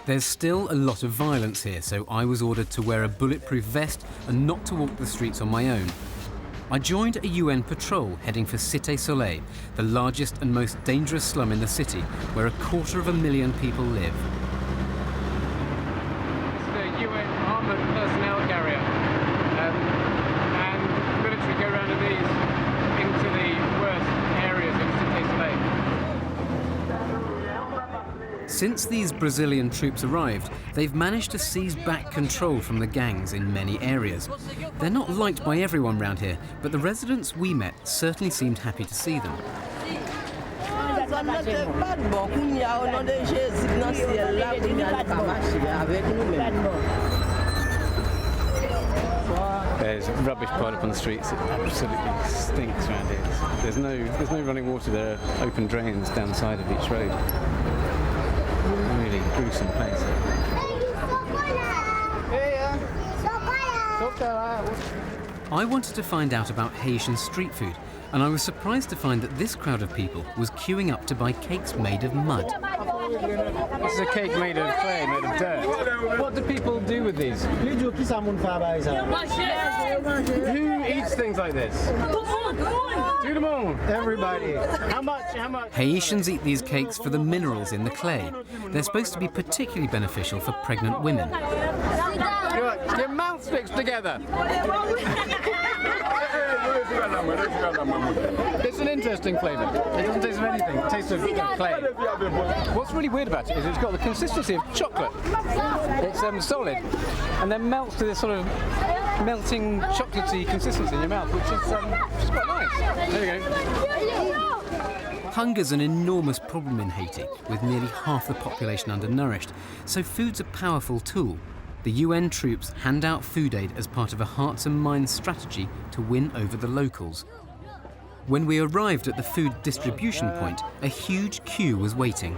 There's still a lot of violence here, so I was ordered to wear a bulletproof vest and not to walk the streets on my own. I joined a UN patrol heading for Cité Soleil, the largest and most dangerous slum in the city, where 250,000 people live. It's the UN armoured personnel carrier, and military go around in these into the worst areas of Cité Soleil. Since these Brazilian troops arrived, they've managed to seize back control from the gangs in many areas. They're not liked by everyone round here, but the residents we met certainly seemed happy to see them. There's rubbish piled up on the streets. It absolutely stinks around here. There's no running water. There are open drains down the side of each road. Really gruesome place. I wanted to find out about Haitian street food, and I was surprised to find that this crowd of people was queuing up to buy cakes made of mud. This is a cake made of clay, made of dirt. What do people do with these? Who eats things like this? Tout le monde. Everybody. How much? Haitians eat these cakes for the minerals in the clay. They're supposed to be particularly beneficial for pregnant women. Your mouth sticks together. It's an interesting flavour. It doesn't taste of anything. It tastes of clay. What's really weird about it is it's got the consistency of chocolate. It's solid, and then melts to this sort of melting chocolatey consistency in your mouth, which is quite nice. There you go. Hunger's an enormous problem in Haiti, with nearly half the population undernourished, so food's a powerful tool. The UN troops hand out food aid as part of a hearts and minds strategy to win over the locals. When we arrived at the food distribution point, a huge queue was waiting.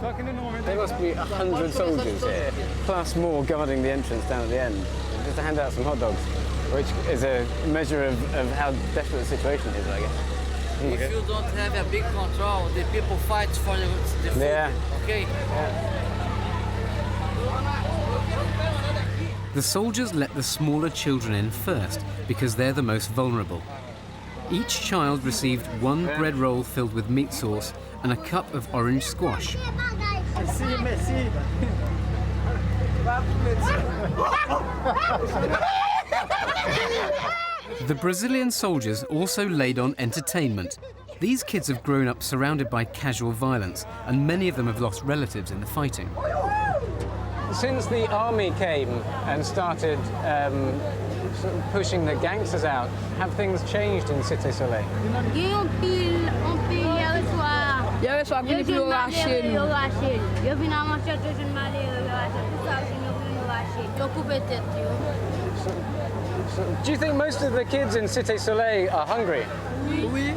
There must be 100 soldiers here, plus more guarding the entrance down at the end, just to hand out some hot dogs, which is a measure of how desperate the situation is, I guess. If you don't have a big control, the people fight for the food, okay? Yeah. The soldiers let the smaller children in first because they're the most vulnerable. Each child received one bread roll filled with meat sauce and a cup of orange squash. The Brazilian soldiers also laid on entertainment. These kids have grown up surrounded by casual violence, and many of them have lost relatives in the fighting. Since the army came and started sort of pushing the gangsters out, have things changed in Cité Soleil? Do you think most of the kids in Cité Soleil are hungry? Oui.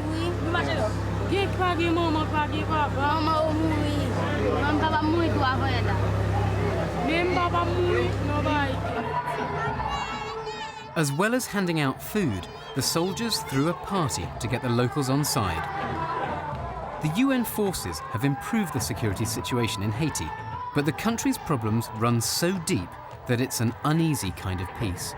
As well as handing out food, the soldiers threw a party to get the locals on side. The UN forces have improved the security situation in Haiti, but the country's problems run so deep that it's an uneasy kind of peace.